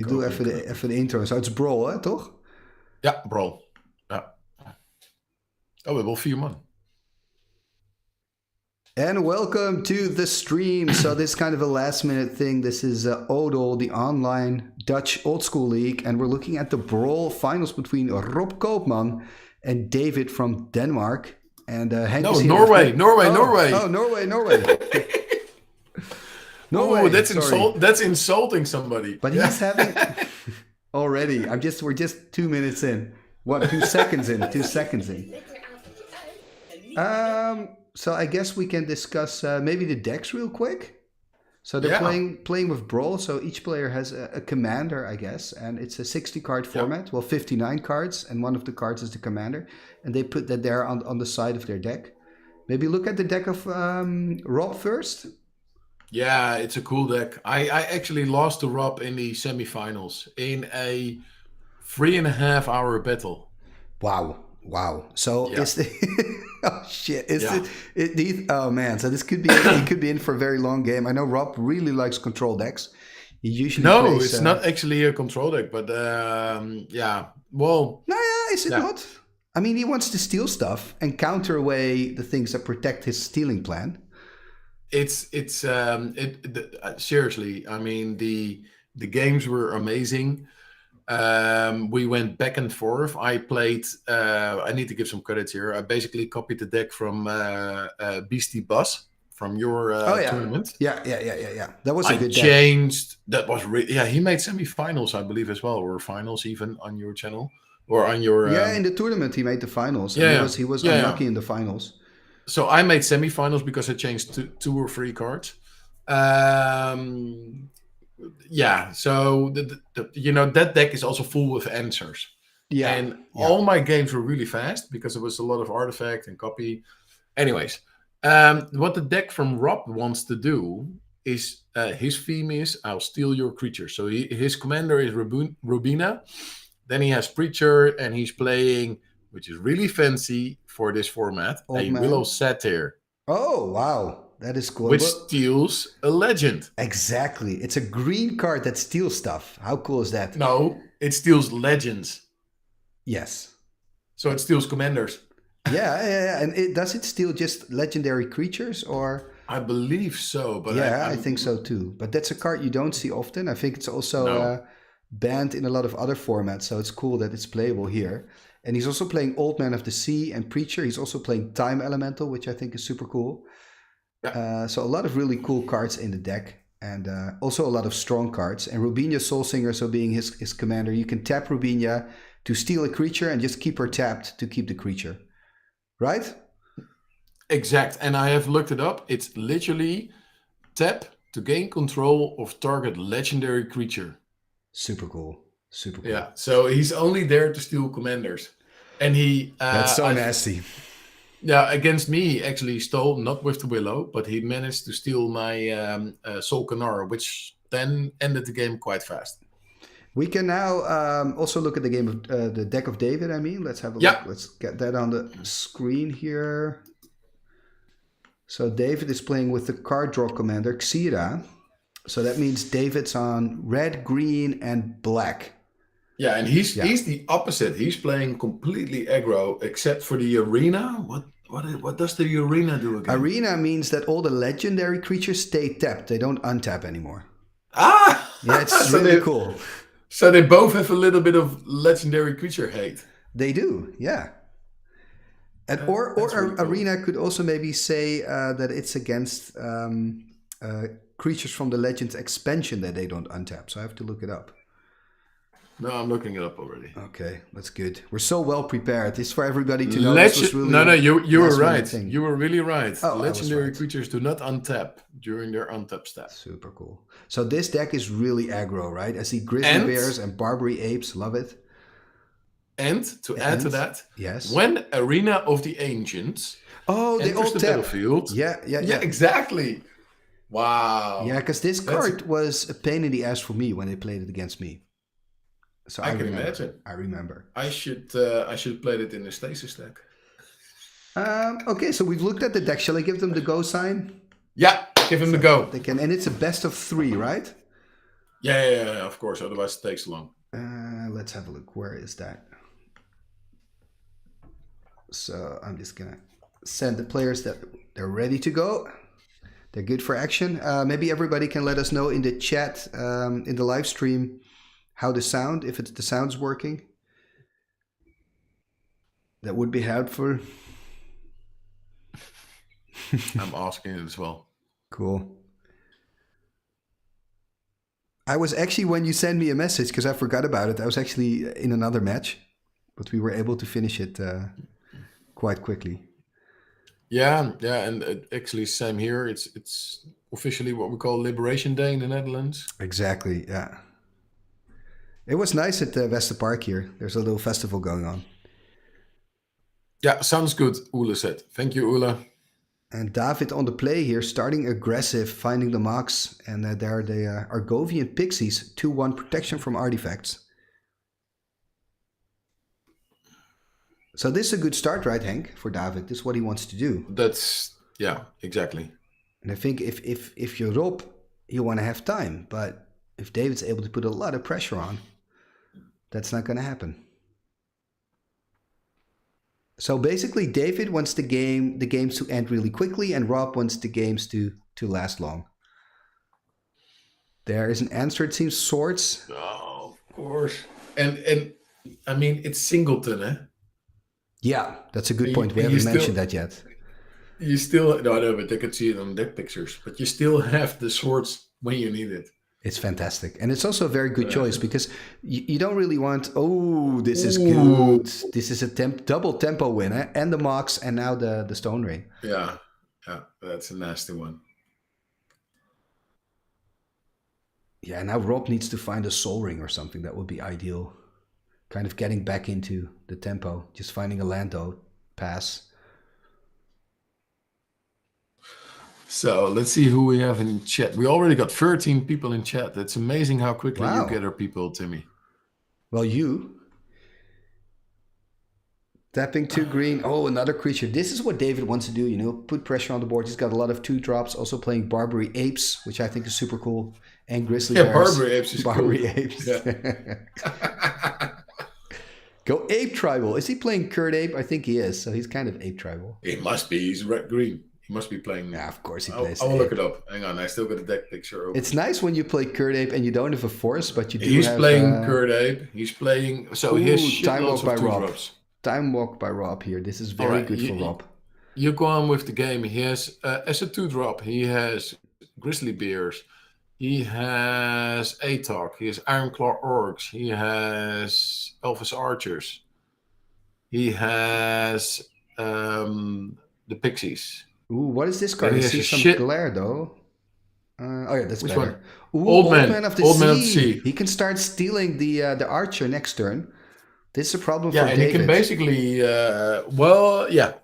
Je doet even de intro. Zo, het is Brawl, hè, toch? Ja, Brawl. Ja. Oh, we hebben al 4 man. And welcome to the stream. So this is kind of a last minute thing. This is Odol, the online Dutch old school league. And we're looking at the Brawl finals between Rob Koopman and David from Denmark. And Henk No, is here. Norway. Oh, Norway. Oh, that's insulting somebody. But he's having already. We're just 2 minutes in. What? 2 seconds in. 2 seconds in. So I guess we can discuss maybe the decks real quick. So they're playing with Brawl. So each player has a commander, I guess, and it's a 60 card format. Well, 59 cards, and one of the cards is the commander, and they put that there on the side of their deck. Maybe look at the deck of Rob first. Yeah, it's a cool deck. I actually lost to Rob in the semifinals in a 3.5 hour battle. Wow. So is the oh shit! Oh man! So this could be he could be in for a very long game. I know Rob really likes control decks. He usually plays, it's not actually a control deck, but well. No, is it not? I mean, he wants to steal stuff and counter away the things that protect his stealing plan. Seriously. I mean, the games were amazing. We went back and forth. I played. I need to give some credit here. I basically copied the deck from Beastie Buzz from your tournament. Yeah. That was a good deck. That was he made semifinals, I believe, as well, or finals even on your channel or on your. In the tournament he made the finals. He was unlucky in the finals. So I made semifinals because I changed 2 or 3 cards. So that deck is also full with answers. All my games were really fast because there was a lot of artifact and copy. Anyways, what the deck from Rob wants to do is his theme is I'll steal your creature. So his commander is Rubina. Then he has Preacher, and he's playing, which is really fancy for this format, Willow Satyr. Oh, wow. That is cool. Which steals a legend. Exactly. It's a green card that steals stuff. How cool is that? No, it steals legends. Yes. So it steals commanders. Yeah. And does it steal just legendary creatures or? I believe so. But I think so too. But that's a card you don't see often. I think it's also banned in a lot of other formats. So it's cool that it's playable here. And he's also playing Old Man of the Sea and Preacher. He's also playing Time Elemental, which I think is super cool. Yeah. So a lot of really cool cards in the deck, and also a lot of strong cards. And Rubina Soulsinger, so being his commander, you can tap Rubina to steal a creature and just keep her tapped to keep the creature. Right? Exact. And I have looked it up. It's literally tap to gain control of target legendary creature. Super cool. Yeah, so he's only there to steal commanders. And he... That's so nasty. Yeah, against me, he actually stole, not with the Willow, but he managed to steal my Soul Canara, which then ended the game quite fast. We can now also look at the game of the deck of David, let's have a look. Let's get that on the screen here. So David is playing with the card draw commander, Xira. So that means David's on red, green, and black. Yeah, and he's the opposite. He's playing completely aggro, except for the arena. What does the arena do again? Arena means that all the legendary creatures stay tapped. They don't untap anymore. Yeah, it's really cool. So they both have a little bit of legendary creature hate. They do, yeah. And or really arena cool. Could also maybe say that it's against creatures from the Legends expansion that they don't untap. So I have to look it up. No, I'm looking it up already. Okay, that's good. We're so well prepared. It's for everybody to know. You were right. You were really right. Oh, legendary creatures do not untap during their untap step. Super cool. So this deck is really aggro, right? I see Grizzly Bears and Barbary Apes. Love it. And to add to that, yes, when Arena of the Ancients they all the tap. Battlefield. Yeah, exactly. Wow. Yeah, because this card was a pain in the ass for me when they played it against me. So I can imagine. I remember. I should play it in the stasis deck. Okay, so we've looked at the deck. Shall I give them the go sign? Yeah, give him the go. They can, and it's a best of 3, right? Yeah, of course. Otherwise, it takes long. Let's have a look. Where is that? So I'm just gonna send the players that they're ready to go. They're good for action. Maybe everybody can let us know in the chat, in the live stream, how the sound, if the sound's working. That would be helpful. I'm asking it as well. Cool. I was actually, when you sent me a message, because I forgot about it, I was actually in another match, but we were able to finish it quite quickly. Yeah, and actually, same here. It's officially what we call Liberation Day in the Netherlands. Exactly, yeah. It was nice at Westerpark here. There's a little festival going on. Yeah, sounds good, Ule said. Thank you, Ule. And David on the play here, starting aggressive, finding the Mox, and there they are, Argovian Pixies, 2-1 protection from artifacts. So this is a good start, right, Henk, for David? This is what he wants to do. Yeah, exactly. And I think if you're Rob, you want to have time. But if David's able to put a lot of pressure on, that's not going to happen. So basically, David wants the games to end really quickly, and Rob wants the games to last long. There is an answer. It seems Swords. Oh, of course. And I mean, it's Singleton, eh? Yeah, that's a good point. We haven't mentioned that yet. You still, no, but they could see it on deck pictures. But you still have the swords when you need it. It's fantastic. And it's also a very good choice because you don't really want, this is good. This is a double tempo winner and the Mox and now the Stone Ring. Yeah, that's a nasty one. Yeah, now Rob needs to find a Soul Ring or something. That would be ideal. Kind of getting back into the tempo. Just finding a Lando pass. So let's see who we have in chat. We already got 13 people in chat. It's amazing how quickly you get our people, Timmy. Well, you. Tapping 2 green. Oh, another creature. This is what David wants to do, put pressure on the board. He's got a lot of 2-drops. Also playing Barbary Apes, which I think is super cool. And Grizzly Bears. Barbary Apes is Barbary cool. Apes. Yeah. Go Ape Tribal. Is he playing Kurt Ape? I think he is. So he's kind of Ape Tribal. He must be. He's red-green. He must be playing. Yeah, of course he plays. I will look it up. Hang on, I still got a deck picture open. It's nice when you play Kurt Ape and you don't have a force, but you do He's have... playing Kurt Ape. He's playing... So he has shitloads of 2-drops. Time Walk by Rob here. This is very good for Rob. You go on with the game. He has, as a 2-drop, he has Grizzly Bears. He has Atok. He has Ironclaw Orcs. He has Elvis Archers. He has the Pixies. Ooh, what is this card? I see some glare, though. That's Which better. One? Ooh, Old Man of the Sea. He can start stealing the Archer next turn. This is a problem for David. Yeah, and he can basically,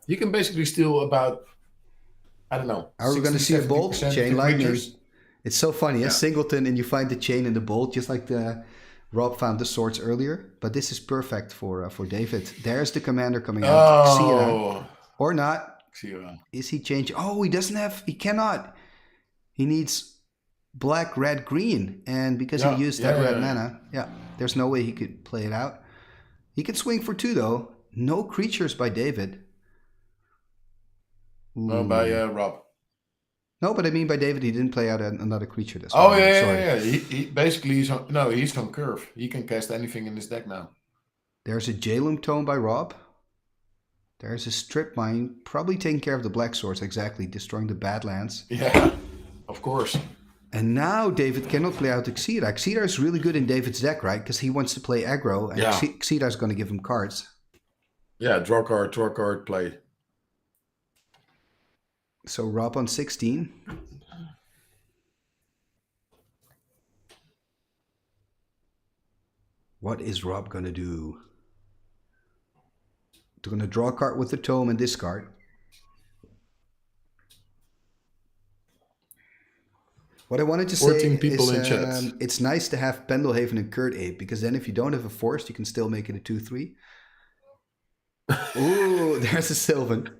you can basically steal about, I don't know. Are we going to see a bolt? Chain Lightning. It's so funny, a Singleton, and you find the chain and the bolt, just like Rob found the swords earlier. But this is perfect for David. There's the commander coming out. Oh. Or not. Is he changing? Oh, he cannot. He needs black, red, green. And because he used that red mana, there's no way he could play it out. He can swing for 2, though. No creatures by David. No, by Rob. No, but I mean by David, he didn't play out another creature this time. Yeah. He basically, he's on curve. He can cast anything in his deck now. There's a Jalum Tome by Rob. There's a Strip Mine, probably taking care of the black swords, exactly, destroying the Badlands. Yeah, of course. And now David cannot play out Xyra. Xyra is really good in David's deck, right? Because he wants to play aggro, and Xyra is going to give him cards. Yeah, draw card, play. So Rob on 16. What is Rob going to do? They're going to draw a card with the tome and discard. What I wanted to say is it's nice to have Pendelhaven and Kurt Ape, because then if you don't have a force, you can still make it a 2-3. Ooh, there's a Sylvan.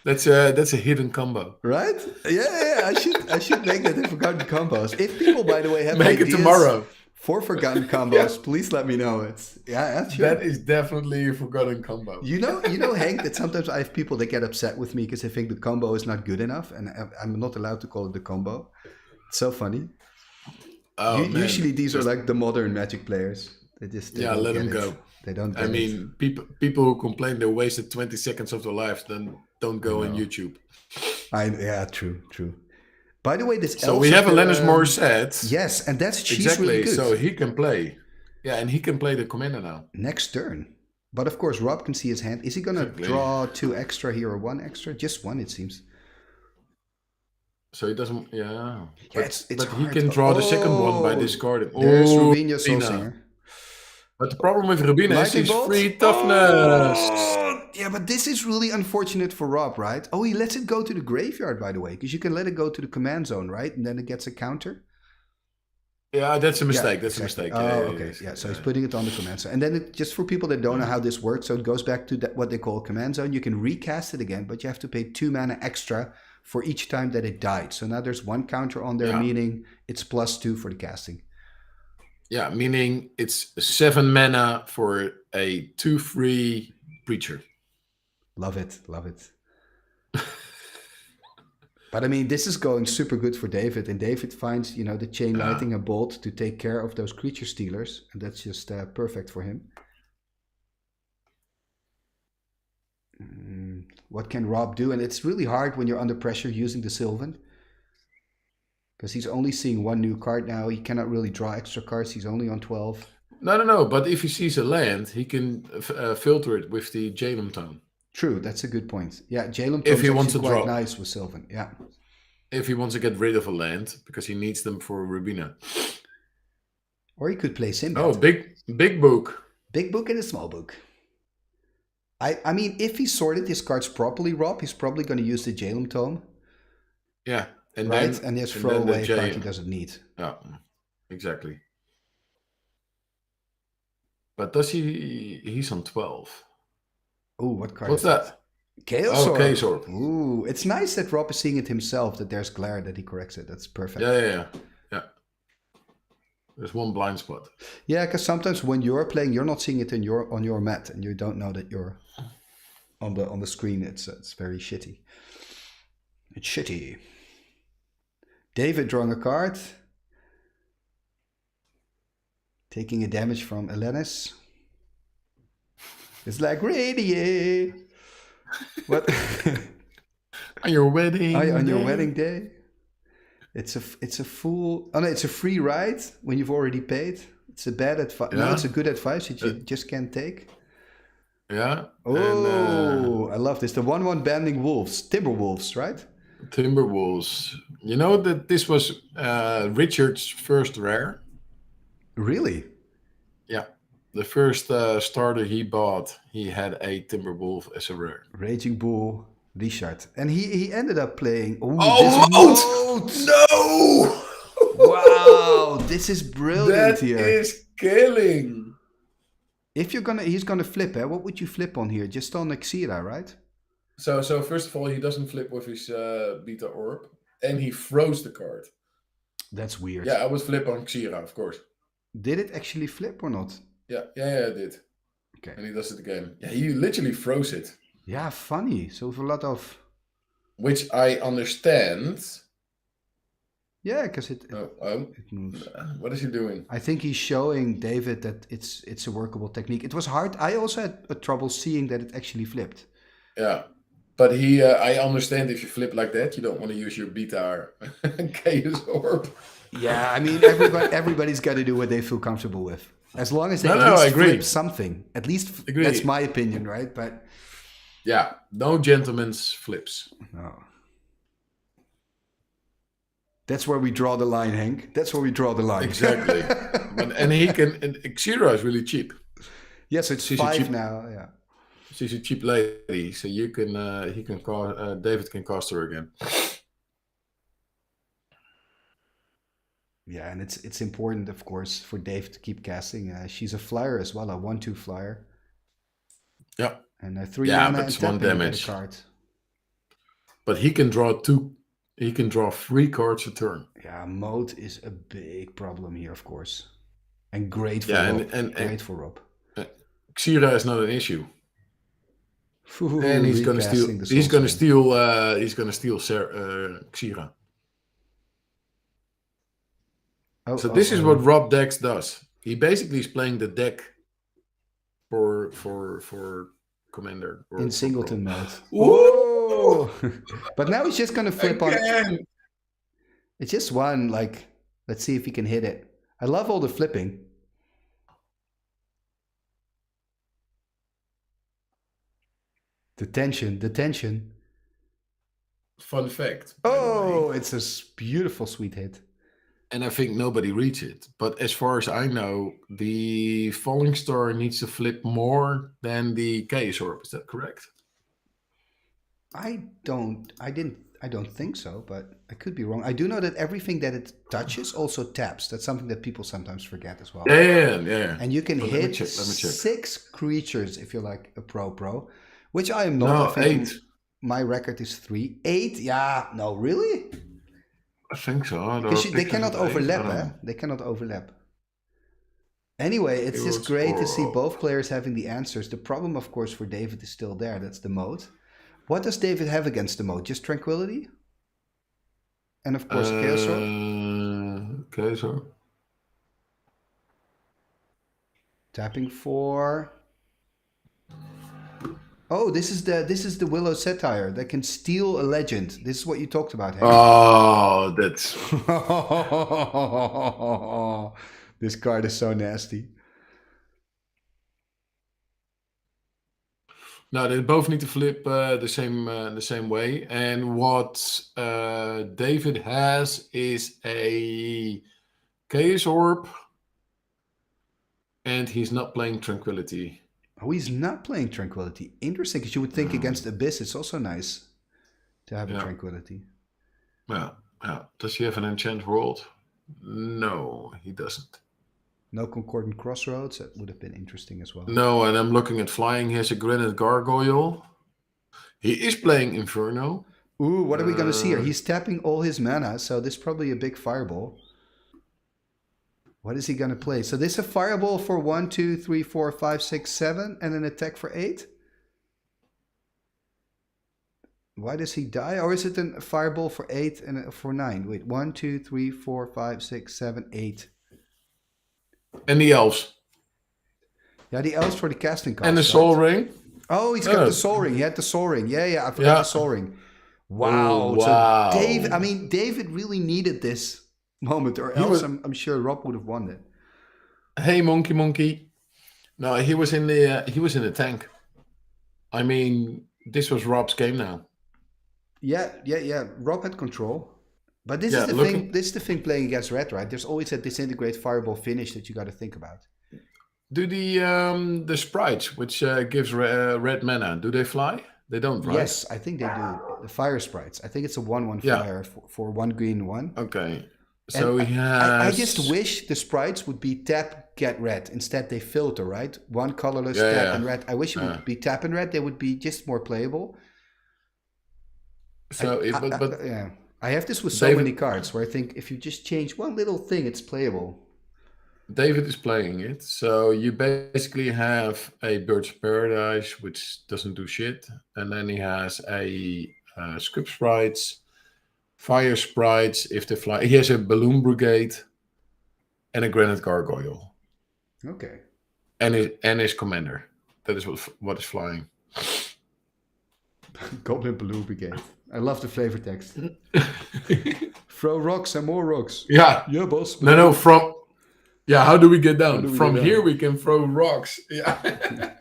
That's a hidden combo. Right? Yeah. I should make that in forgotten combos. If people, by the way, have Make ideas it tomorrow for forgotten combos, please let me know. Sure. That is definitely a forgotten combo. You know, Hank, that sometimes I have people that get upset with me because they think the combo is not good enough, and I'm not allowed to call it the combo. It's so funny. Oh, man. Usually these are like the modern Magic players. They let them go. They don't get I mean, people who complain they wasted 20 seconds of their lives, then don't go on YouTube. True. By the way, so we have Alanis Morissette. Yes, and she's really good. So he can play. Yeah, and he can play the commander now. Next turn. But of course, Rob can see his hand. Is he going to draw 2 extra here or 1 extra? Just 1, it seems. So he doesn't, yeah. It's but hard. He can draw the second one by discarding. There's Rubina Sorcerer. But the problem with Rubina is his free toughness. Yeah, but this is really unfortunate for Rob, right? Oh, he lets it go to the graveyard, by the way, because you can let it go to the command zone, right? And then it gets a counter. Yeah, that's a mistake. That's exactly. A mistake. Okay. Yeah, so he's putting it on the command zone. And then just for people that don't know how this works, so it goes back to what they call command zone. You can recast it again, but you have to pay 2 mana extra for each time that it died. So now there's 1 counter on there, meaning it's +2 for the casting. Yeah, meaning it's 7 mana for a 2/3 Preacher. Love it. But I mean, this is going super good for David. And David finds, the Chain Lightning and Bolt to take care of those creature stealers. And that's just perfect for him. What can Rob do? And it's really hard when you're under pressure using the Sylvan. Because he's only seeing 1 new card now. He cannot really draw extra cards. He's only on 12. No. But if he sees a land, he can filter it with the Jalem Tome. True, that's a good point. Yeah, Jalem Tome is actually quite nice with Sylvan. Yeah. If he wants to get rid of a land, because he needs them for Rubina. Or he could play Sinbad. Oh, big book. Big book and a small book. I mean, if he sorted his cards properly, Rob, he's probably going to use the Jalem Tome. Yeah. And right? Then, and his throwaway card he doesn't need. Yeah, exactly. But does he's on 12. Oh, what card What's that? Chaos Orb. Chaos Orb. Ooh, it's nice that Rob is seeing it himself, that there's glare, that he corrects it. That's perfect. Yeah. There's 1 blind spot. Yeah, because sometimes when you're playing, you're not seeing it on your mat, and you don't know that you're on the screen. It's very shitty. It's shitty. David drawing a card. Taking a damage from Alanis. It's like radiate. What? On your wedding your wedding day? It's a full... Oh no, it's a free ride when you've already paid. It's a bad advice. Yeah. No, it's a good advice that you just can't take. Yeah. Oh, I love this. The 1/1 banding wolves. Timberwolves, right? Timberwolves. You know that this was Richard's first rare? Really? Yeah. The first starter he bought, he had a Timberwolf as a rare. Raging Bull, Richard. And he ended up playing... Moat! No! Wow, this is brilliant here. That is killing. If he's gonna flip, what would you flip on here? Just on Xira, right? So first of all, he doesn't flip with his Beta Orb, and he froze the card. That's weird. Yeah, I would flip on Xira, of course. Did it actually flip or not? Yeah, it did. Okay. And he does it again. Yeah, he literally froze it. Yeah, funny. So with a lot of... Which I understand. Yeah, because it moves. What is he doing? I think he's showing David that it's a workable technique. It was hard. I also had trouble seeing that it actually flipped. Yeah. But I understand if you flip like that, you don't want to use your Beta Chaos Orb. Yeah, I mean, everybody's got to do what they feel comfortable with. As long as they at least flip something. At least that's my opinion, right? But yeah, no gentleman's flips. No. That's where we draw the line, Henk. That's where we draw the line. Exactly. And Xira is really cheap. Yes, it's 5 now. Yeah. She's a cheap lady, so David can cast her again. Yeah, and it's important, of course, for Dave to keep casting. She's a flyer as well, a 1/2 flyer. Yeah. And 3 mana and 1 damage. card. But he can draw 2. He can draw 3 cards a turn. Yeah, mode is a big problem here, of course, and great for Rob. Great for Rob. Xira is not an issue. Ooh, and he's gonna steal. He's gonna steal. Xira. So this is what Rob Dex does. He basically is playing the deck for Commander in singleton mode. Ooh! But now he's just gonna flip on. It's just one. Like, let's see if he can hit it. I love all the flipping. The tension. Fun fact. Oh, it's a beautiful, sweet hit. And I think nobody reads it. But as far as I know, the Falling Star needs to flip more than the Chaos Orb. Is that correct? I don't think so, but I could be wrong. I do know that everything that it touches also taps. That's something that people sometimes forget as well. Yeah. And you can hit let me check. 6 creatures if you're like a pro, which I am not. No, I think 8. My record is 3. 8? Yeah, no, really? I think so. They cannot overlap, eh? They cannot overlap. Anyway, it's just great to see both players having the answers. The problem, of course, for David is still there. That's the mode. What does David have against the mode? Just Tranquility? And of course, Chaos Orb? Chaos Orb. Tapping for... Oh, this is the Willow Satire that can steal a legend. This is what you talked about, Hank. Oh, that's... This card is so nasty. No, they both need to flip the same way. And what David has is a Chaos Orb, and he's not playing Tranquility. Oh, he's not playing Tranquility. Interesting, because you would think against Abyss, it's also nice to have a Tranquility. Yeah. Does he have an Enchant World? No, he doesn't. No Concordant Crossroads. That would have been interesting as well. No, and I'm looking at flying. He has a Granite Gargoyle. He is playing Inferno. Ooh, what are we going to see here? He's tapping all his mana, so this is probably a big fireball. What is he going to play? So this is a fireball for 1, 2, 3, 4, 5, 6, 7, and an attack for 8? Why does he die? Or is it a fireball for 8 and for 9? Wait, 1, 2, 3, 4, 5, 6, 7, 8. And the elves. Yeah, the elves for the casting cost. And the Soul Ring. Oh, he's got the Soul Ring. He had the Soul Ring. Yeah, I forgot the Soul Ring. Wow. Wow. So David really needed this moment, or else I'm sure Rob would have won it. Hey, monkey. No, he was in the tank. I mean, this was Rob's game now. Yeah. Rob had control. But this is the thing. This is the thing playing against red, right? There's always a disintegrate fireball finish that you got to think about. Do the sprites, which gives red mana, do they fly? They don't, right? Yes, I think they do. The fire sprites. I think it's a 1/1 flyer for 1 green 1. Okay. So he has... I just wish the sprites would be tap, get red. Instead, they filter, right? 1 colorless, tap and red. I wish it would be tap and red. They would be just more playable. So, I have this with so many cards where I think if you just change one little thing, it's playable. David is playing it. So you basically have a Birds of Paradise, which doesn't do shit. And then he has a Script Sprites, Fire Sprites, if they fly. He has a Balloon Brigade and a Granite Gargoyle. Okay. And his Commander. That is what is flying. Goblin Balloon Brigade. I love the flavor text. Throw rocks and more rocks. Yeah. Yeah, boss. No, how do we get down? From here we can throw rocks. Yeah.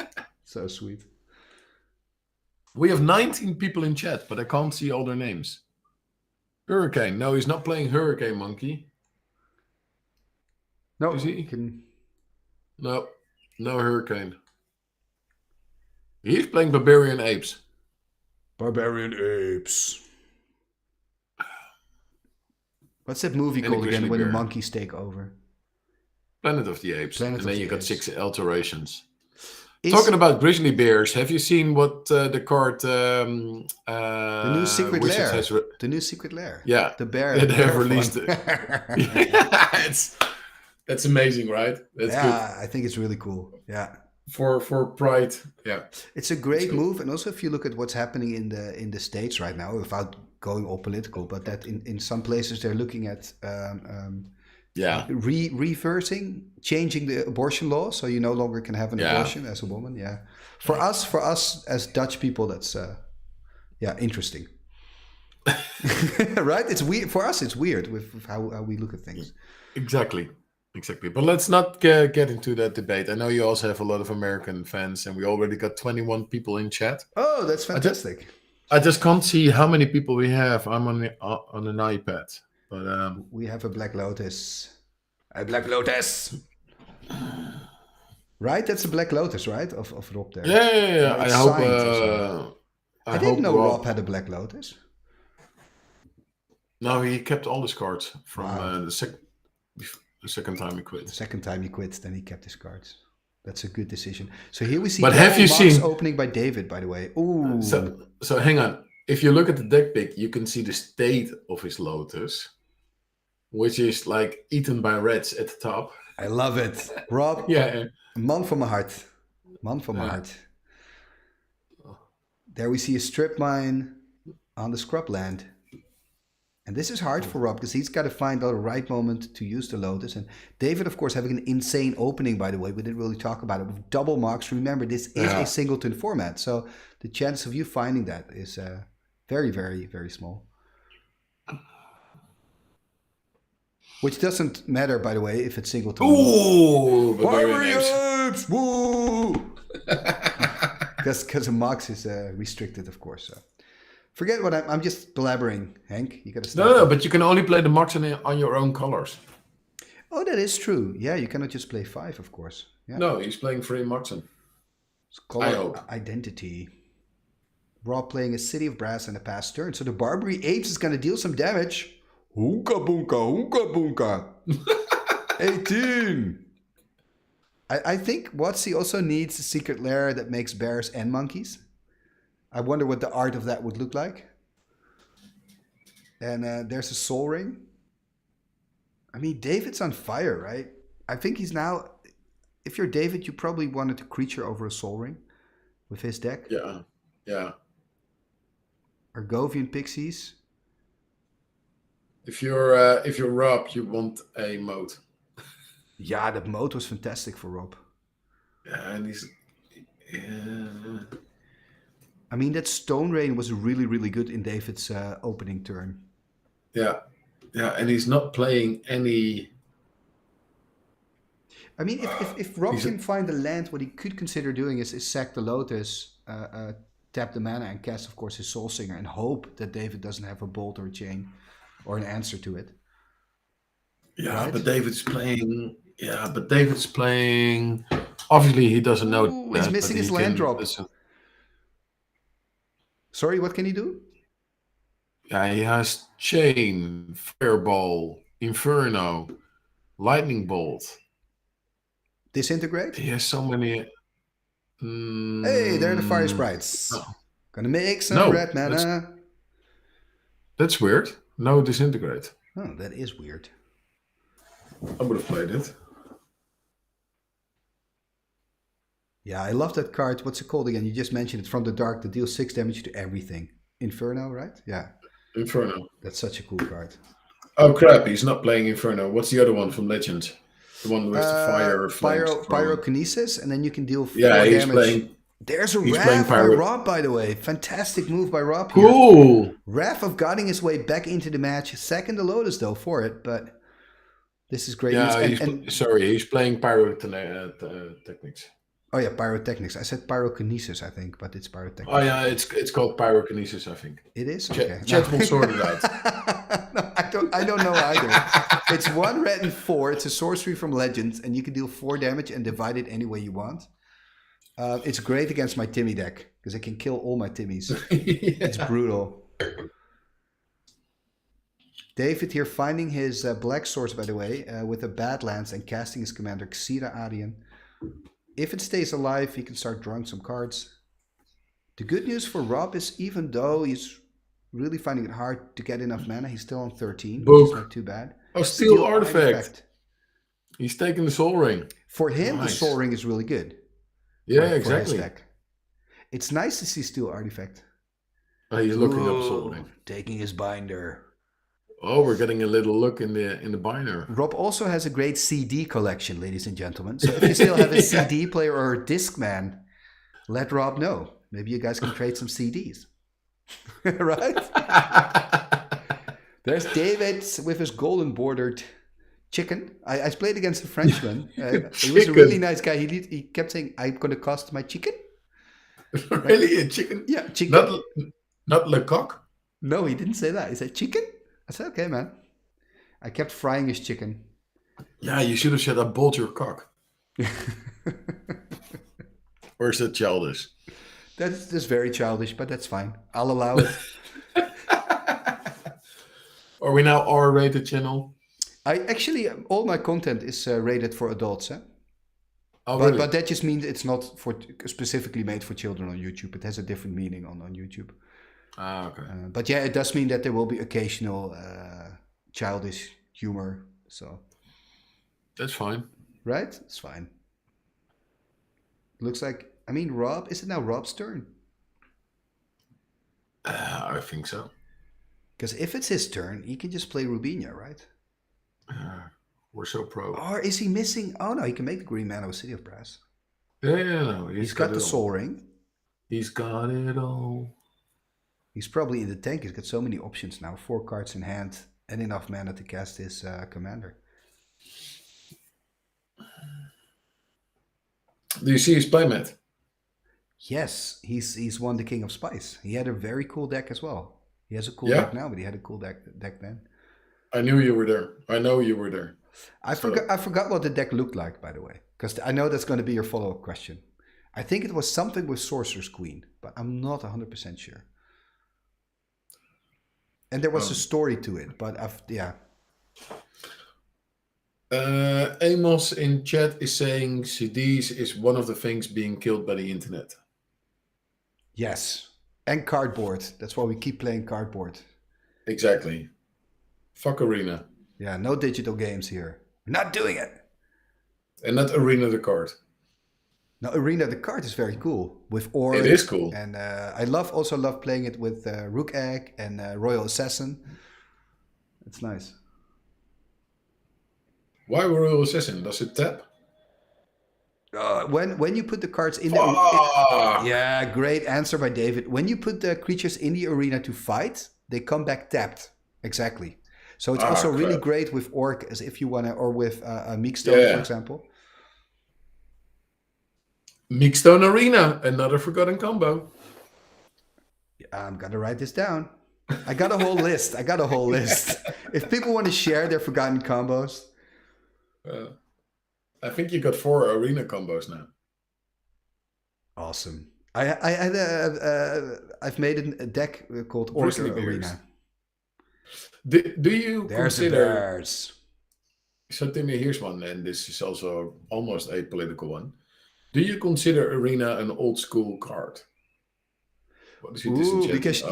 So sweet. We have 19 people in chat, but I can't see all their names. Hurricane. No, he's not playing Hurricane Monkey. No, is he? No Hurricane. He's playing Barbarian Apes. Barbarian Apes. What's that movie called again when the monkeys take over? Planet of the Apes. And then you got 6 alterations. Talking about grizzly bears, have you seen what the card the new secret Wizards lair? has? The new secret lair. Yeah, The bear. they have released it. That's amazing, right? That's good. I think it's really cool. Yeah. For Pride, yeah, it's a great move, and also if you look at what's happening in the States right now, without going all political, but that in some places they're looking at reversing, changing the abortion law, so you no longer can have an abortion as a woman. Yeah, for us as Dutch people, that's interesting. Right? It's weird for us. It's weird with how we look at things. Exactly. But let's not get into that debate. I know you also have a lot of American fans, and we already got 21 people in chat. Oh, that's fantastic. I just can't see how many people we have. I'm on an iPad, but we have a Black Lotus. A Black Lotus. Right? That's a Black Lotus, right? Of Rob there. Yeah. I hope. I didn't know Rob had a Black Lotus. No, he kept all his cards from the second time he quit. The second time he quit, then he kept his cards. That's a good decision. So here we see. But have you seen opening by David? By the way, ooh. So hang on. If you look at the deck pick, you can see the state of his Lotus, which is like eaten by rats at the top. I love it, Rob. Yeah, man from my heart. Man from my heart. There we see a strip mine on the scrub land. And this is hard for Rob because he's got to find the right moment to use the Lotus. And David, of course, having an insane opening, by the way. We didn't really talk about it. With double marks, remember, this is a singleton format. So the chance of you finding that is very, very, very small. Which doesn't matter, by the way, if it's singleton. Ooh! Apes! Woo! Because the marks is restricted, of course. So. Forget what I'm just blabbering, Hank. You gotta stop. No, but you can only play the marks on your own colors. Oh, that is true. Yeah, you cannot just play 5, of course. Yeah. No, he's playing 3 Markson. It's color identity. Rob playing a City of Brass in a past turn. So the Barbary Apes is gonna deal some damage. Hoonka boonka, hoonka boonka. 18. I think Watsy also needs a secret lair that makes bears and monkeys. I wonder what the art of that would look like. And there's a soul ring. I mean, David's on fire, right? I think he's now... If you're David, you probably wanted a creature over a soul ring with his deck. Yeah. Argovian Pixies. If you're Rob, you want a moat. Yeah, that moat was fantastic for Rob. Yeah, and he's... Yeah. I mean, that Stone Rain was really, really good in David's opening turn. Yeah, and he's not playing any... I mean, if Rob can find a land, what he could consider doing is sack the Lotus, tap the mana, and cast, of course, his Soul Singer, and hope that David doesn't have a bolt or a chain or an answer to it. Yeah, right? but David's playing... Obviously, he doesn't know. Ooh, he's missing his land drop. Sorry, what can he do? Yeah, he has Chain, Fireball, Inferno, Lightning Bolt. Disintegrate? He has so many... Hey, there are the Fire Sprites. Oh. Gonna make some red mana. That's weird. No Disintegrate. Oh, that is weird. I would have played it. Yeah, I love that card. What's it called again? You just mentioned it. From the Dark that deals 6 damage to everything. Inferno, right? Yeah. Inferno. That's such a cool card. Oh crap, he's not playing Inferno. What's the other one from Legend? The one with the fire Pyrokinesis, and then you can deal 4 he's damage. Playing, There's a Wrath by Rob, by the way. Fantastic move by Rob here. Cool. Wrath of guarding his way back into the match. Second the Lotus, though, for it, but this is great news. He's playing Pyrotechnics. Oh yeah, Pyrotechnics. I said Pyrokinesis, I think, but it's Pyrotechnics. Oh yeah, it's called Pyrokinesis, I think. It is? Okay. Chat will sort it out. No, I don't know either. It's 1 red and 4. It's a sorcery from Legends, and you can deal 4 damage and divide it any way you want. It's great against my Timmy deck, because I can kill all my Timmys. It's brutal. David here finding his black source, by the way, with the Badlands and casting his commander Xira Arian. if it stays alive, he can start drawing some cards. The good news for Rob is even though he's really finding it hard to get enough mana, he's still on 13, Book. which is not too bad. Oh, Steel Artifact. He's taking the Soul Ring. For him, the Soul Ring is really good. Yeah, exactly. It's nice to see Steel Artifact. Oh, he's looking up Soul Ring. Taking his binder. Oh, we're getting a little look in the binder. Rob also has a great CD collection, ladies and gentlemen. So if you still have a CD player or a Discman, let Rob know. Maybe you guys can trade some CDs. Right? There's David with his golden bordered chicken. I played against a Frenchman. He was a really nice guy. He kept saying, I'm going to cost my chicken. Really? A chicken? Yeah, chicken. Not le coq? No, he didn't say that. He said chicken. I said, okay, man. I kept frying his chicken. Yeah, you should have said, I bought your cock. Or is that childish? That's very childish, but that's fine. I'll allow it. Are we now R-rated channel? All my content is rated for adults. Oh, really? But that just means it's not specifically made for children on YouTube. It has a different meaning on YouTube. Ah, okay. But yeah, it does mean that there will be occasional childish humor. So that's fine. Right? It's fine. Looks like, Rob, is it now Rob's turn? I think so. Because if it's his turn, he can just play Rubina, right? We're so pro. Or is he missing? Oh no, he can make the green mana with City of Brass. Yeah, no. He's got the Soul Ring. He's got it all. He's probably in the tank. He's got so many options now. 4 cards in hand and enough mana to cast his commander. Do you see his playmat? Yes, he's won the King of Spice. He had a very cool deck as well. He has a cool deck now, but he had a cool deck then. I knew you were there. I know you were there. I forgot what the deck looked like, by the way, because I know that's going to be your follow-up question. I think it was something with Sorcerer's Queen, but I'm not 100% sure. And there was a story to it, but Amos in chat is saying CDs is one of the things being killed by the internet. Yes, and cardboard. That's why we keep playing cardboard. Exactly. Fuck Arena. Yeah, no digital games here. We're not doing it. And not Arena the card. No, Arena the card is very cool with Orc. It is cool. And I also love playing it with Rook Egg and Royal Assassin. It's nice. Why Royal Assassin? Does it tap? When you put the cards in yeah, great answer by David. When you put the creatures in the arena to fight, they come back tapped. Exactly. So it's also really great with Orc, as if you want to, or with a Meekstone, for example. Meekstone Arena, another forgotten combo. I'm gonna write this down. I got a whole list. If people want to share their forgotten combos. I think you got 4 arena combos now. Awesome. I've made a deck called Orc Arena. Do you consider? Bears. So Timmy, here's one, and this is also almost a political one. Do you consider Arena an old school card? What is it? Because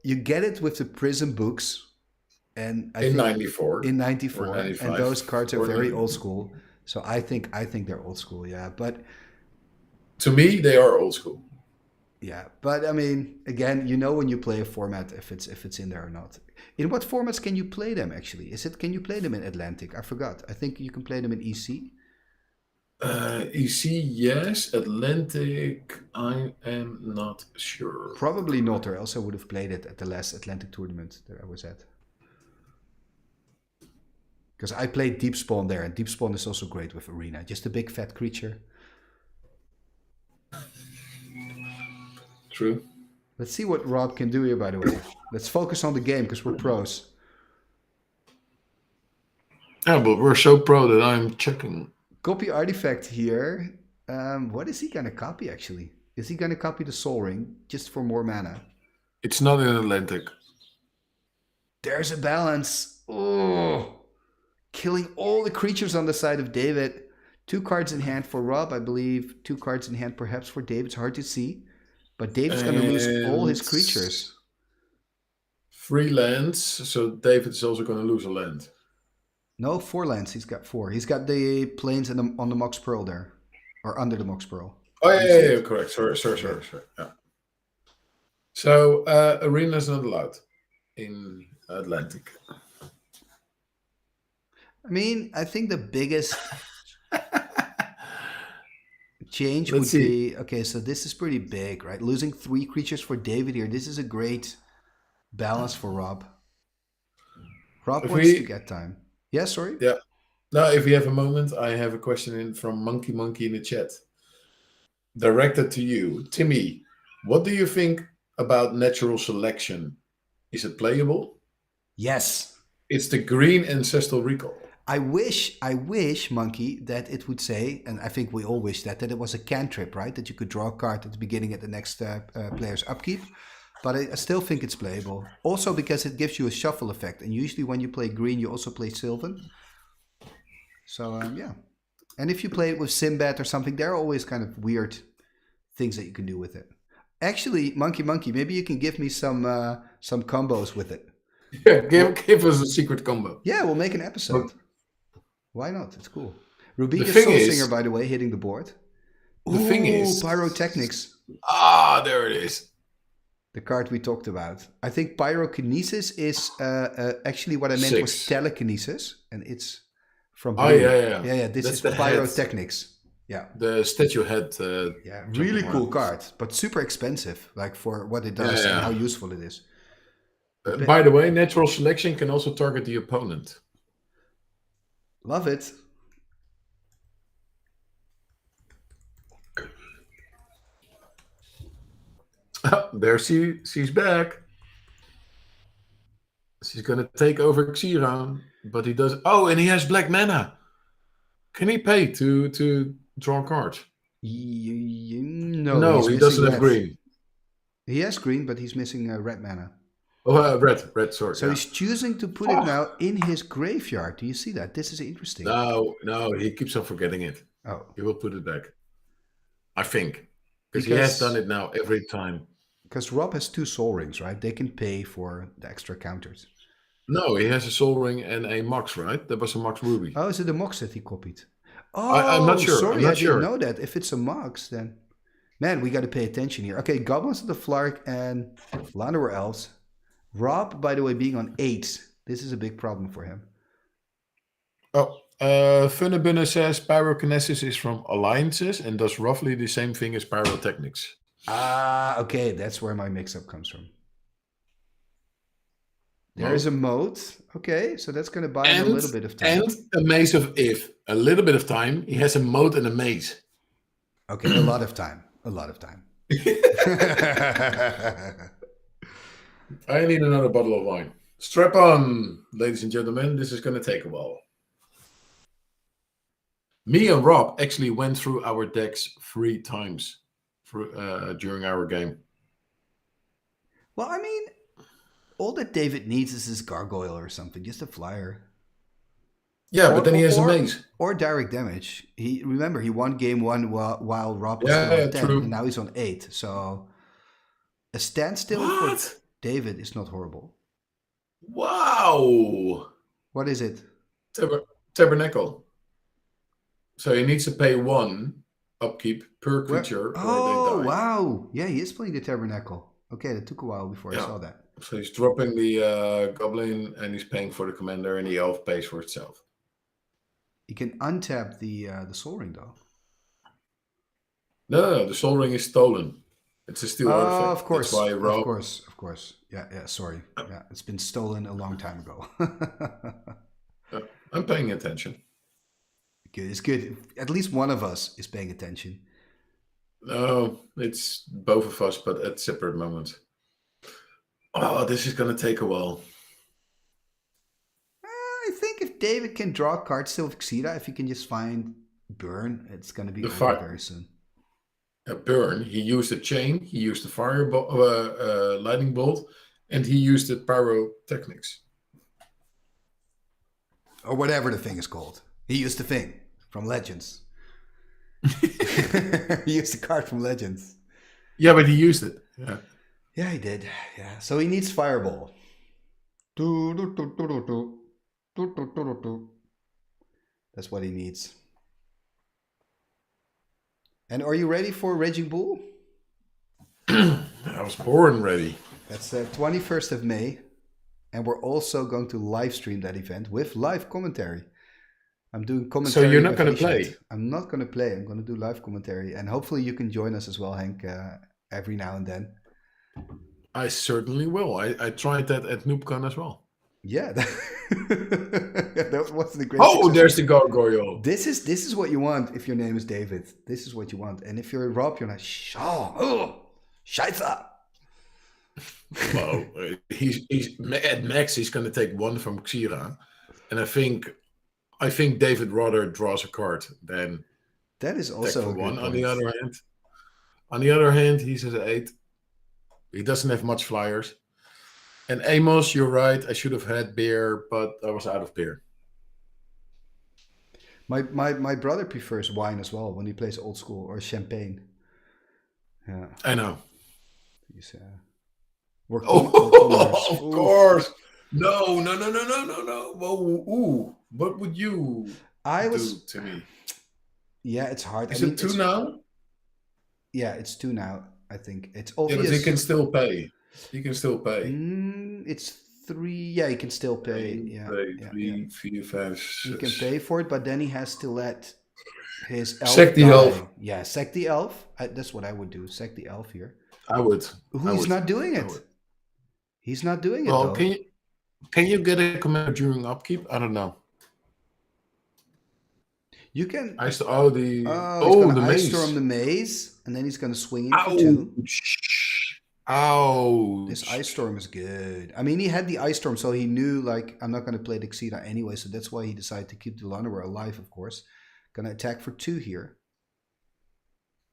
you get it with the Prism books, and in '94, and those cards are very old school. So I think they're old school, yeah. But to me, they are old school. Yeah, but again, when you play a format if it's in there or not. In what formats can you play them actually? Can you play them in Atlantic? I forgot. I think you can play them in EC. EC, yes. Atlantic, I am not sure. Probably not, or else I would have played it at the last Atlantic tournament that I was at. Because I played Deep Spawn there, and Deep Spawn is also great with Arena. Just a big fat creature. True. Let's see what Rob can do here, by the way. Let's focus on the game, because we're pros. Yeah, but we're so pro that I'm checking. Copy artifact here. What is he going to copy, actually? Is he going to copy the Soul Ring just for more mana? It's not in Atlantic. There's a balance. Oh, killing all the creatures on the side of David. 2 cards in hand for Rob, I believe. 2 cards in hand perhaps for David. It's hard to see. But David's going to lose all his creatures. 3 lands, so David is also going to lose a land. No, 4 lands. He's got 4. He's got the plains on the Mox Pearl there. Or under the Mox Pearl. Oh, yeah, correct. Sorry. Yeah. So, Arena is not allowed in Atlantic. I mean, I think the biggest change would be... Okay, so this is pretty big, right? Losing 3 creatures for David here. This is a great balance for Rob. Rob wants to get time. Yeah, sorry? Yeah. Now, if you have a moment, I have a question in from Monkey in the chat. Directed to you. Timmy, what do you think about natural selection? Is it playable? Yes. It's the green ancestral recall. I wish, Monkey, that it would say, and I think we all wish that it was a cantrip, right? That you could draw a card at the beginning at the next player's upkeep. But I still think it's playable. Also because it gives you a shuffle effect. And usually when you play green, you also play Sylvan. So, yeah. And if you play it with Sinbad or something, there are always kind of weird things that you can do with it. Actually, Monkey, maybe you can give me some combos with it. Yeah, give us a secret combo. Yeah, we'll make an episode. Why not? It's cool. Rubika Soul Singer, by the way, hitting the board. The thing is... Pyrotechnics. Ah, there it is. The card we talked about. I think Pyrokinesis is actually what I meant was telekinesis. And it's from... Oh, yeah. Yeah, this is Pyrotechnics. Yeah. The statue head. Yeah, really cool card. But super expensive, like for what it does and how useful it is. By the way, natural selection can also target the opponent. Love it. There she's back. She's gonna take over Xiran, but he does. Oh, and he has black mana. Can he pay to draw cards? No, he doesn't have green. He has green, but he's missing red mana. Oh, red, sorry. So he's choosing to put it now in his graveyard. Do you see that? This is interesting. No, he keeps on forgetting it. Oh. He will put it back. I think. Because he has done it now every time. Because Rob has 2 Soul Rings, right? They can pay for the extra counters. No, he has a Soul Ring and a Mox, right? That was a Mox Ruby. Oh, is it a Mox that he copied? Oh, I'm not sure. Sorry, I didn't know that. If it's a Mox, then... Man, we got to pay attention here. Okay, Goblins of the Flark and Llanowar Elves. Rob, by the way, being on 8. This is a big problem for him. Oh, Funnabunna says Pyrokinesis is from Alliances and does roughly the same thing as Pyrotechnics. Ah, okay. That's where my mix-up comes from. There is a mode. Okay, so that's going to buy him a little bit of time. And a Maze of If. A little bit of time. He has a mode and a maze. Okay, a lot of time. A lot of time. I need another bottle of wine. Strap on, ladies and gentlemen. This is going to take a while. Me and Rob actually went through our decks 3 times during our game. Well, I mean, all that David needs is his gargoyle or something, just a flyer. Yeah, but then he has a maze. Or direct damage. Remember, he won game 1 while Rob was still on 10, and now he's on 8. So a standstill for David is not horrible. Wow. What is it? Tabernacle. So he needs to pay 1 upkeep per creature. Oh, wow. Yeah, he is playing the Tabernacle. Okay, that took a while before I saw that. So he's dropping the Goblin and he's paying for the Commander, and the Elf pays for itself. You can untap the Soul Ring, though. No, the Soul Ring is stolen. It's a steal artifact. Of course. That's why of course. Yeah, sorry. Yeah, it's been stolen a long time ago. I'm paying attention. Good, it's good. At least one of us is paying attention. No, it's both of us, but at separate moments. Oh, this is going to take a while. I think if David can draw cards still with Xida, if he can just find Burn, it's going to be over very soon. Burn, he used a chain, he used the lightning bolt, and he used the Pyrotechnics. Or whatever the thing is called. He used the thing from Legends. He used a card from Legends. Yeah, but he used it. Yeah. Yeah, he did. Yeah. So he needs Fireball. That's what he needs. And are you ready for Raging Bull? I was born ready. That's the 21st of May. And we're also going to live stream that event with live commentary. I'm doing commentary. So you're not going to play? I'm not going to play. I'm going to do live commentary. And hopefully you can join us as well, Henk, every now and then. I certainly will. I tried that at NoobCon as well. Yeah. That was the great Oh, success. There's the gargoyle. This is what you want if your name is David. This is what you want. And if you're Rob, you're like, Scheisse. Well, he's at max. He's going to take one from Xira, and I think David rather draws a card than that is also a one. Point. On the other hand, he's at 8. He doesn't have much flyers. And Amos, you're right. I should have had beer, but I was out of beer. My brother prefers wine as well when he plays old school or champagne. Yeah, I know. He's of course. No. Whoa, ooh. What would you do, Timmy? Yeah, it's hard. Is it 2 now? Yeah, it's 2 now. I think it's obvious. Yeah, but he can still pay. It's 3. Yeah, he can still pay. Yeah, 3, 4, 5, 6. He can pay for it, but then he has to let his elf sack the elf. Yeah, sack the elf. That's what I would do. Sack the elf here. I would. He's not doing it. He's not doing it. Well, though. Can you get a command during upkeep? I don't know. You can. The maze. Storm the maze, and then he's going to swing in for 2. Ouch. This Ice Storm is good. I mean, he had the Ice Storm, so he knew, like, I'm not going to play the Xena anyway, so that's why he decided to keep the Llanowar alive, of course. Going to attack for 2 here.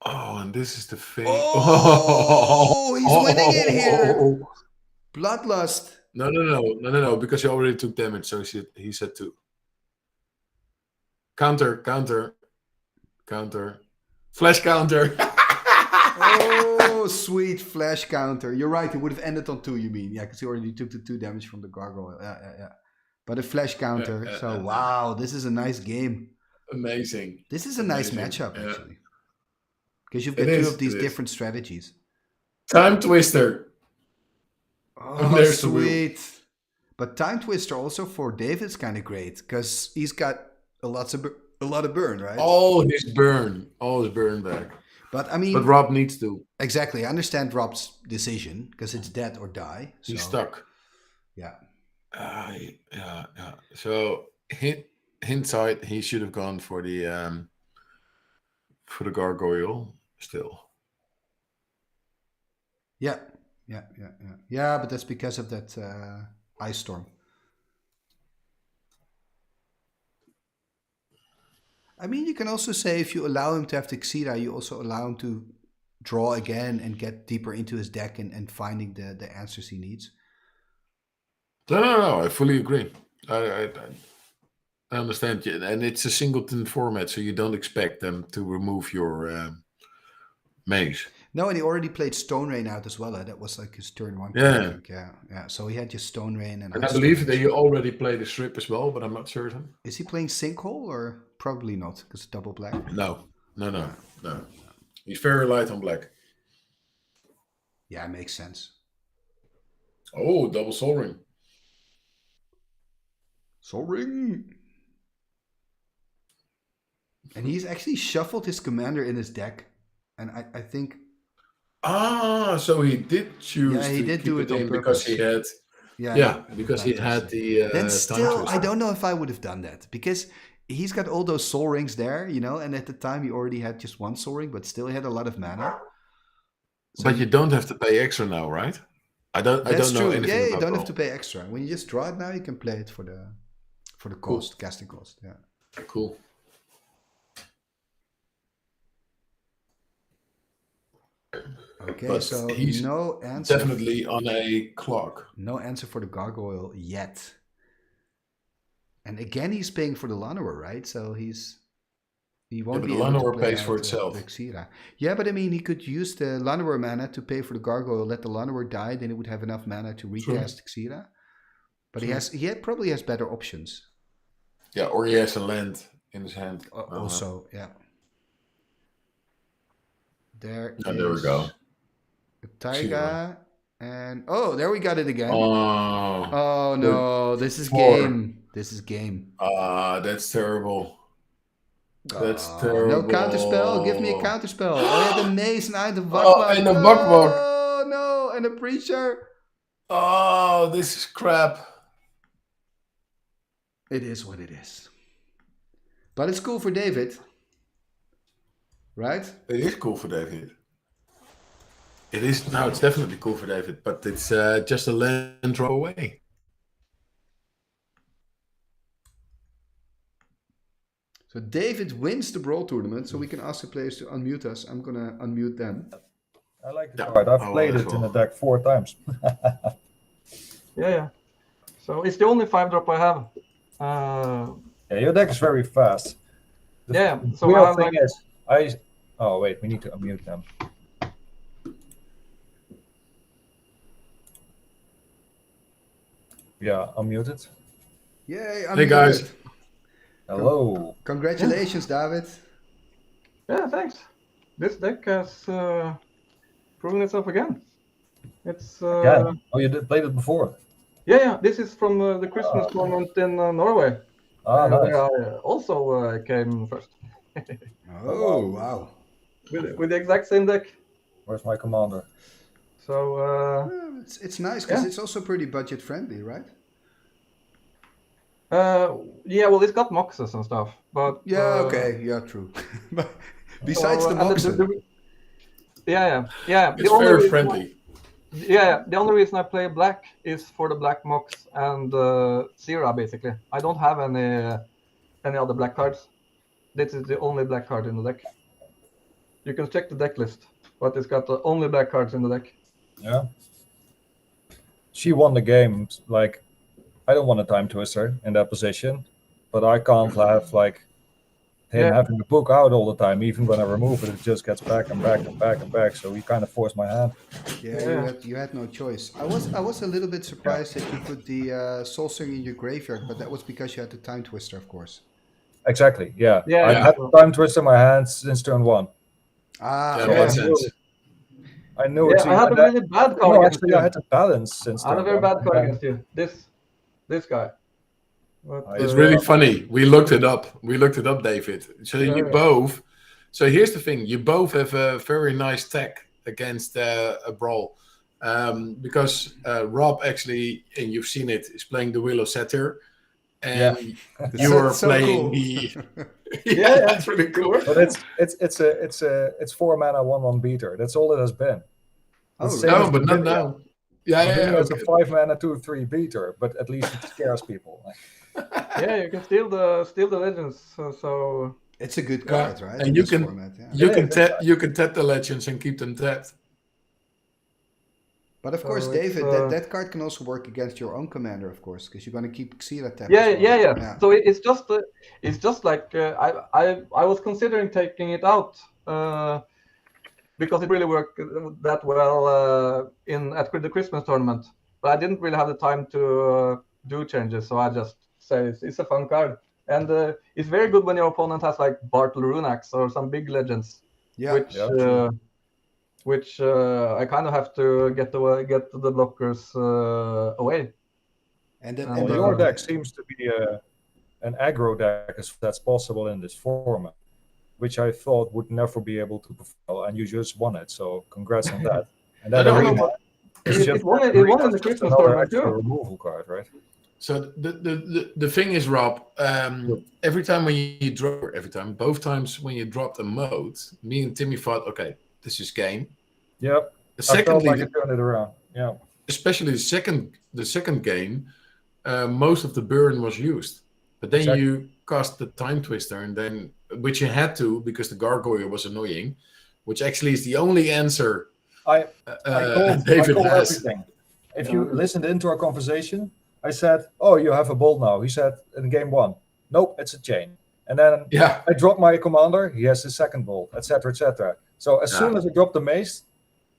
Oh, and this is the fake. Oh, he's winning it here. Bloodlust. No, because he already took damage, so he said 2. Counter. Flash counter. Oh, sweet flash counter. You're right, it would have ended on 2, you mean. Yeah, because he already took the 2 damage from the gargoyle. Yeah. But a flash counter. Wow, this is a nice game. Amazing. This is a nice matchup, actually. Because you've got 2 of these different strategies. Time Twister. Oh, there's sweet. But Time Twister also for David's kind of great, because he's got a lot of burn, right? All his burn back. But I mean, Rob needs to. Exactly, I understand Rob's decision because it's dead or die. So. He's stuck. Yeah. Yeah. So hindsight, he should have gone for the gargoyle still. Yeah. But that's because of that Ice Storm. I mean, you can also say if you allow him to have the Xena, you also allow him to draw again and get deeper into his deck and finding the answers he needs. No, I fully agree. I understand. And it's a singleton format, so you don't expect them to remove your maze. No, and he already played Stone Rain out as well. That was like his turn 1. Yeah. Yeah. So he had just Stone Rain. And I believe that he already played a strip as well, but I'm not certain. Is he playing Sinkhole or probably not because it's double black? No. He's very light on black. Yeah, it makes sense. Oh, double Soul Ring. Soul Ring. And he's actually shuffled his commander in his deck. And I think... so he did choose. Yeah, he did do it on purpose. Because he had. Because he had the. Then still, I don't know if I would have done that because he's got all those soul rings there, and at the time he already had just 1 soul ring, but still he had a lot of mana. So but you don't have to pay extra now, right? I don't know anything. Yeah, you don't Brawl. have to pay extra. When you just draw it now, you can play it for the cost, casting cost. Yeah. Cool. Okay, but so he's no answer. Definitely on a clock. No answer for the gargoyle yet. And again, he's paying for the Llanowar, right? So he's He won't but be the able to Llanowar play pays for out itself. the Xera. Yeah, but I mean, he could use the Llanowar mana to pay for the Gargoyle, let the Llanowar die, then he would have enough mana to recast Xera. But he probably has better options. Yeah, or he has a land in his hand. Also, yeah. There we go. A Taiga. And there we got it again. Oh no, this is game. This is game. That's terrible. That's terrible. No counterspell. Give me a counterspell. Oh, yeah, the Maze and the Vakmak. And the Vakmak. Oh, no. And the Preacher. Oh, this is crap. It is what it is. But it's cool for David. Right? It is cool for David. It is. No, it's definitely cool for David. But it's just a land draw away. So David wins the Brawl tournament, so we can ask the players to unmute us. I'm going to unmute them. I like the card. I've played it in the deck 4 times. Yeah. So it's the only 5-drop I have. Yeah, your deck is very fast. So the thing is, oh wait, we need to unmute them. Yeah, unmuted. Yay, hey guys. Hello. Congratulations, David. Yeah, thanks. This deck has proven itself again. It's Oh, you played it before? Yeah. This is from the Christmas tournament in Norway. Nice. Where I also came first. Wow. With the exact same deck. Where's my commander? So it's nice because it's also pretty budget friendly, right? Well, it's got moxes and stuff, but true. But besides the moxes, it's very friendly. The only reason I play black is for the black mox and Xera. Basically, I don't have any other black cards. This is the only black card in the deck. You can check the deck list, but it's got the only black cards in the deck. Yeah. She won the game. Like, I don't want a time twister in that position, but I can't have like him having the book out all the time. Even when I remove it, it just gets back and back and back and back. So he kind of forced my hand. Yeah. You had no choice. I was a little bit surprised that you put the Sorcerer in your graveyard, but that was because you had the time twister, of course. Exactly. Yeah. I had the time twister in my hand since turn 1. Makes sense. I knew it. I had a really bad card. No, actually, I had to balance since. I had a very bad card against you. This guy. But, it's really funny. We looked it up. David. So you both. So here's the thing. You both have a very nice tech against a Brawl, because Rob actually, and you've seen it, is playing the Wheel of Satyr, and you are playing the. That's really cool. But it's 4 mana 1/1 beater. That's all it has been. No, but not now. It's a 5 mana 2/3 beater, but at least it scares people. You can steal the legends. So it's a good card, right? And you can tap the legends and keep them tapped. But of course, David, that card can also work against your own commander, of course, because you're going to keep Xera tapped. Yeah. So it's just like I was considering taking it out because it really worked that well at the Christmas tournament, but I didn't really have the time to do changes, so I just say it's a fun card, and it's very good when your opponent has like Bartle Runax or some big legends, which I kind of have to get the blockers away. And your deck seems to be an aggro deck, if that's possible in this format, which I thought would never be able to prevail, and you just won it. So congrats on that. And that it won in the Christmas tournament too. Removal card, right? So the thing is, Rob, both times when you dropped a mode, me and Timmy thought, okay, this is game. Yep. Secondly, I felt like I turned it around. Yeah. Especially the second game, most of the burn was used, but then you cast the time twister, and then which you had to because the gargoyle was annoying, which actually is the only answer. I David called has. Everything. If you listened into our conversation, I said, "Oh, you have a bolt now." He said in game 1, "Nope, it's a chain." And then Yeah. I drop my commander, he has his second bolt, etc., etc. So as soon as I dropped the mace,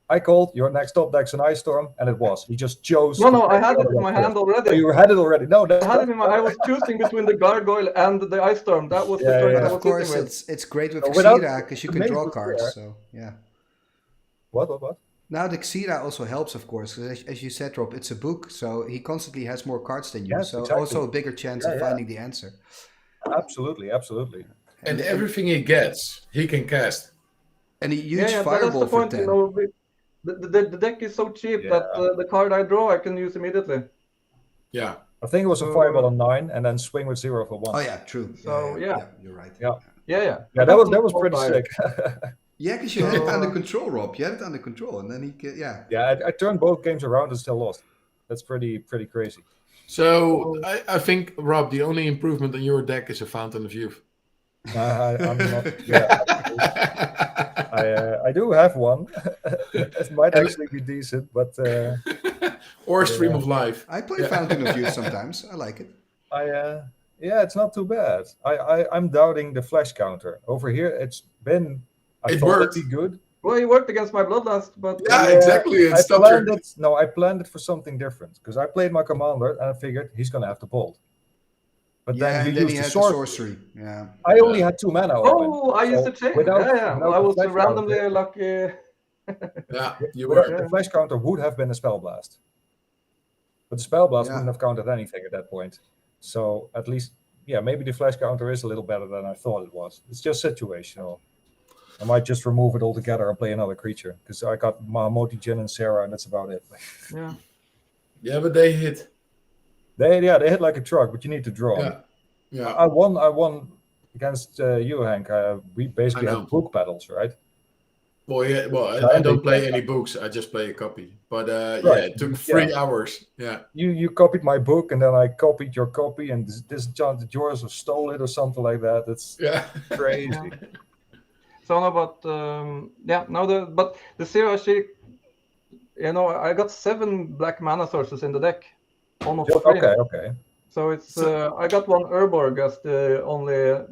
I called your next top deck's an Ice Storm, and it was. He just chose. No, I had it in my hand already. Oh, you had it already? No, that's I had it in my. I was choosing between the Gargoyle and the Ice Storm. That was the choice I was of course, sitting with. it's great with without- Xera because you can draw cards. So yeah. What? Now the Xera also helps, of course, because as you said, Rob, it's a book, so he constantly has more cards than you. Yes, so exactly. also a bigger chance of finding the answer. Absolutely. And everything he gets, he can cast. And a huge That's fireball the for point. 10. You know, the deck is so cheap that the card I draw I can use immediately. Yeah. I think it was a fireball on 9, and then swing with 0 for 1. Oh yeah, true. So, yeah. You're right. Yeah. Yeah. That was pretty sick. Yeah, because you had it under control, Rob. You had it under control, and then I turned both games around and still lost. That's pretty crazy. So I think, Rob, the only improvement on your deck is a Fountain of Youth. I'm not. Yeah, I do have one. It might actually be decent, but or Stream of Life. I play Fountain of Youth sometimes. I like it. It's not too bad. I'm doubting the flash counter over here. It's been. I thought worked. it'd be good. Well, he worked against my Bloodlust, but Exactly. I planned it for something different because I played my commander and I figured he's gonna have to bolt. But then he used had the sorcery. Yeah. I only had 2 mana. I used to change. Without I was the flash randomly counter, lucky. You without were. the flash counter would have been a spell blast. But the spell blast wouldn't have counted anything at that point. So at least, maybe the flash counter is a little better than I thought it was. It's just situational. I might just remove it altogether and play another creature because I got Mahamoti, Jin, and Sarah, and that's about it. Yeah, but they hit. They hit like a truck, but you need to draw. Yeah. I won against you, Hank. We basically had book battles, right? Well, I don't play any books. I just play a copy. But it took 3 hours. Yeah. You copied my book, and then I copied your copy, and disenchanted yours or stole it or something like that. That's crazy. So now, but but the Zero, I got 7 black mana sources in the deck, almost 3. Okay. So it's I got 1 Urborg as the only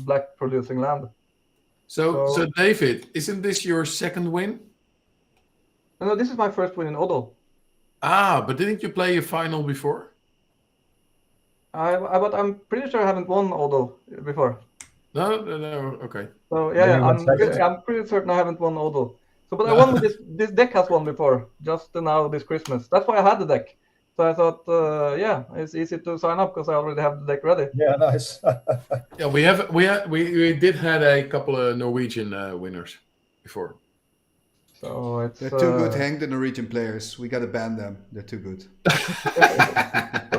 black producing land. So David, isn't this your second win? No, this is my first win in Odol. But didn't you play a final before? But I'm pretty sure I haven't won Odol before. No. Okay. So I'm pretty certain I haven't won Odol. So, but I won with this deck has won before, just now this Christmas. That's why I had the deck. So I thought, it's easy to sign up because I already have the deck ready. Yeah, nice. we did had a couple of Norwegian winners before. So they're too good, Hank. The Norwegian players, we gotta ban them. They're too good.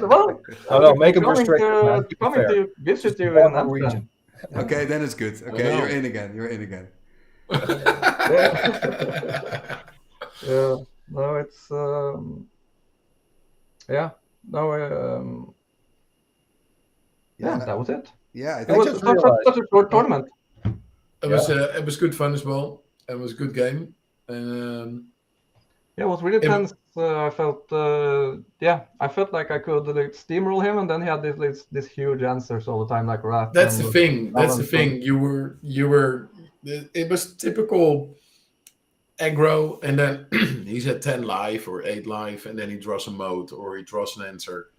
Well, make them restricted. Coming to visit you in Amsterdam. Okay, then it's good. Okay, you're in again. No, it's that was it. Yeah, it was such a short tournament. It was good fun as well. It was a good game. It was really tense. I felt like I could steamroll him, and then he had this huge answers all the time, like Wrath. That's the thing. You were. It was typical aggro, and then he's at 10 life or 8 life, and then he draws a mode or he draws an answer,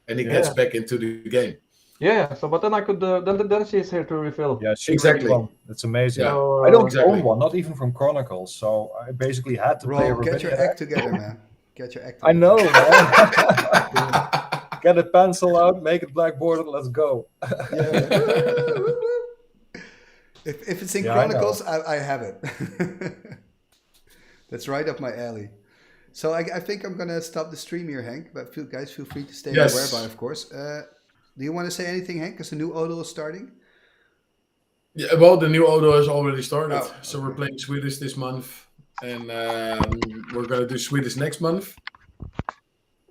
and he gets back into the game. Yeah. So, but then I could. Then she's here to refill. Yeah, exactly. It's amazing. Yeah. So, I don't own one, not even from Chronicles. So I basically had to play. Get your act together, man. Get your act together. I know, man. Get a pencil out, make it black bordered, let's go. If it's in Chronicles, I have it. That's right up my alley. So I think I'm gonna stop the stream here, Hank. But guys, feel free to stay whereby, of course. Do you want to say anything, Hank? Because the new Odol is starting. Yeah, well, the new Odol has already started. So we're playing Swedish this month, and we're gonna do Swedish next month.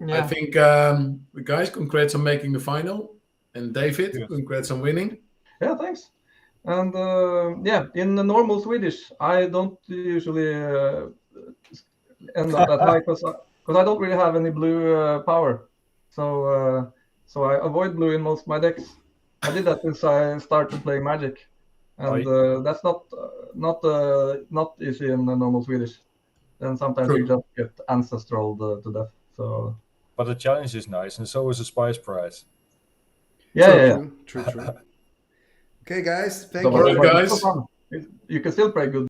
Yeah. I think, guys, congrats on making the final, and David, congrats on winning. Yeah, thanks. And in the normal Swedish, I don't usually end up that high because I don't really have any blue power. So I avoid blue in most of my decks. I did that since I started playing Magic, and that's not easy in the normal Swedish. Then sometimes you just get ancestral to death. So. But the challenge is nice, and so is the spice prize. True. Okay, guys. Thank you. All right, guys. You can still play good